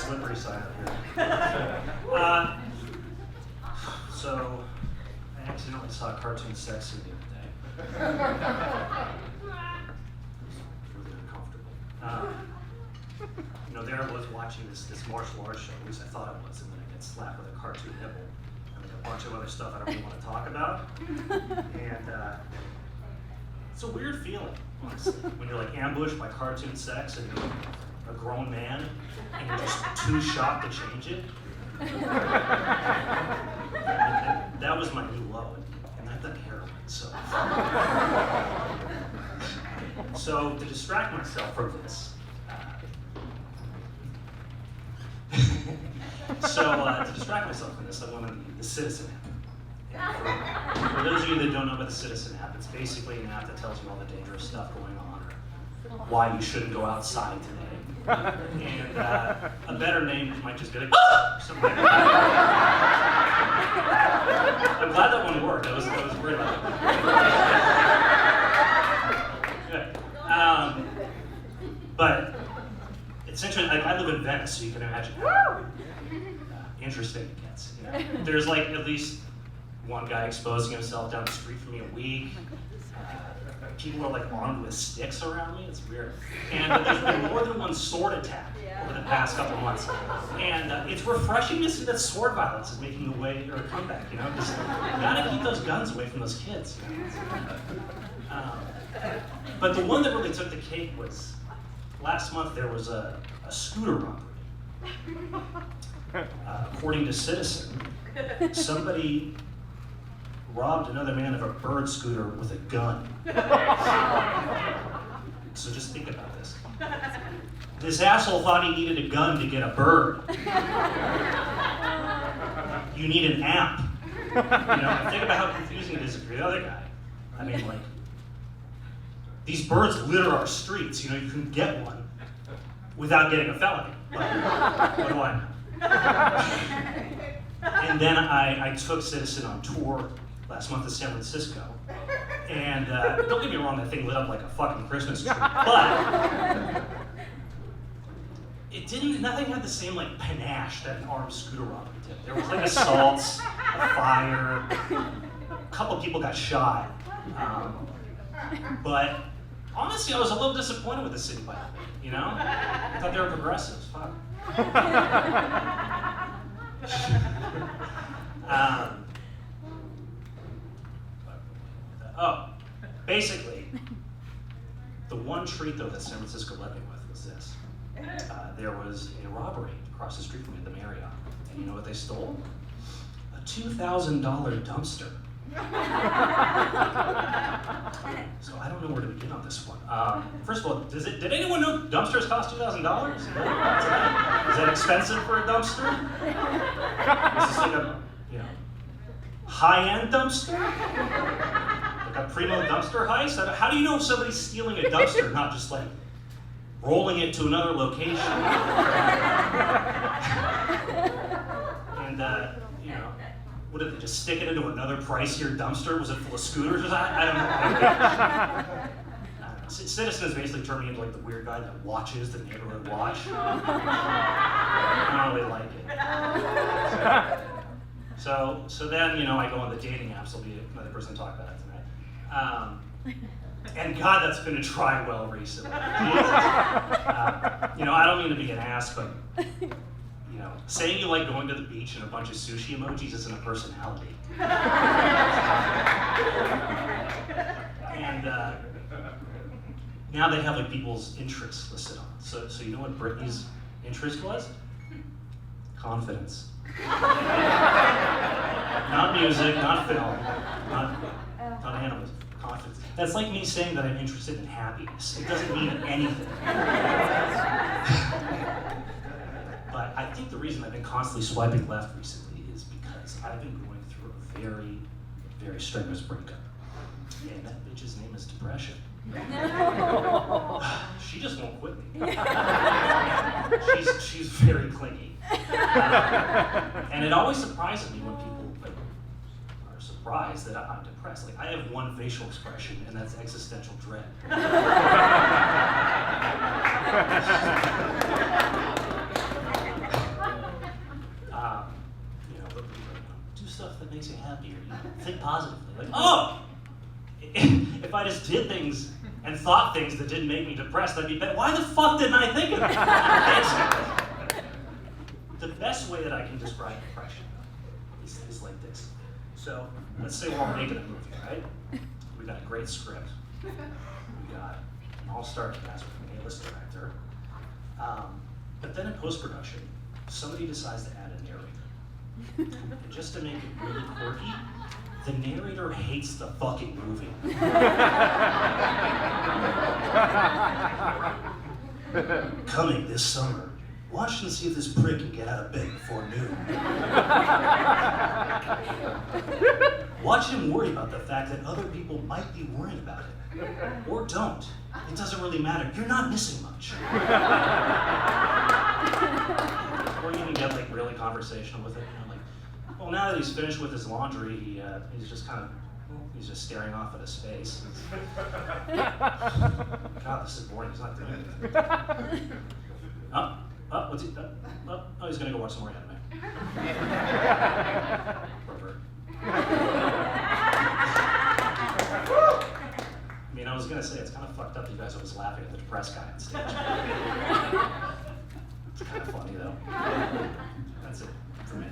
slippery side up here. So, I accidentally saw cartoon sex scene the other day. Really uncomfortable. There I was watching this martial arts show, at least I thought it was, and then I get slapped with a cartoon nipple and like a bunch of other stuff I don't really want to talk about. And it's a weird feeling, honestly, when you're like ambushed by cartoon sex and you're a grown man and you're just too shocked to change it. And that was my new low, and I've done heroin, so. So to distract myself from this, to distract myself from this, I went on the Citizen app. For those of you that don't know about the Citizen app, it's basically an app that tells you all the dangerous stuff going on, or why you shouldn't go outside today. And a better name might just be like, something like that. I'm glad that one worked. I was worried about it. Good. But it's interesting. I live in Venice, so you can imagine how interesting it gets. There's like at least one guy exposing himself down the street from me a week. People are like armed with sticks around me. It's weird. And there's been more than one sword attack over the past couple months. And it's refreshing to see that sword violence is making a way or a comeback. Because you gotta keep those guns away from those kids. But the one that really took the cake was last month. There was a scooter robbery. According to Citizen, somebody robbed another man of a bird scooter with a gun. So just think about this. This asshole thought he needed a gun to get a bird. You need an amp. Think about how confusing it is if you're the other guy. I mean, like, these birds litter our streets. You can get one without getting a felony. But what do I know? And then I took Citizen on tour last month in San Francisco. And don't get me wrong, that thing lit up like a fucking Christmas tree. But nothing had the same like panache that an armed scooter robbery did. There was like assaults, a fire, a couple people got shot. But honestly, I was a little disappointed with the city by the way, I thought they were progressives, fuck. Basically, the one treat though that San Francisco led me with was this. There was a robbery across the street from me at the Marriott, and you know what they stole? A $2,000 dumpster. So I don't know where to begin on this one. First of all, did anyone know dumpsters cost $2,000? Is that expensive for a dumpster? Is this like a high-end dumpster? Like a primo dumpster heist? How do you know if somebody's stealing a dumpster, not just like rolling it to another location? And what did they just stick it into another pricier dumpster? Was it full of scooters? I don't know. Citizen is basically turning me into like the weird guy that watches the neighborhood watch. I don't really like it. So then, I go on the dating apps. I'll be another person to talk about it tonight. And God, that's been a try well recently. I don't mean to be an ass, but saying you like going to the beach and a bunch of sushi emojis isn't a personality. And now they have like people's interests listed on it. So you know what Brittany's interest was? Confidence. Not music, not film, not animals. Confidence. That's like me saying that I'm interested in happiness. It doesn't mean anything. But I think the reason I've been constantly swiping left recently is because I've been going through a very, very strenuous breakup. And that bitch's name is depression. She just won't quit me. She's very clingy. And it always surprises me when people are surprised that I'm depressed. Like, I have one facial expression, and that's existential dread. things and thought things that didn't make me depressed, I'd be better. Why the fuck didn't I think of that? Basically. The best way that I can describe depression is like this. So let's say we're all making a movie, right? We got a great script. We got an all-star cast with an A-list director. But then in post-production, somebody decides to add a narrator. And just to make it really quirky, the narrator hates the fucking movie. Coming this summer, watch and see if this prick can get out of bed before noon. Watch him worry about the fact that other people might be worried about it. Or don't. It doesn't really matter. You're not missing much. Or you can get like really conversational with it, like, well, now that he's finished with his laundry, he's just kind of, he's just staring off into space. God, this is boring. He's not doing anything. What's he? Oh, he's gonna go watch some more anime. Pervert. I mean, I was gonna say it's kind of fucked up. You guys always laughing at the depressed guy on stage. It's kind of funny though. That's it for me.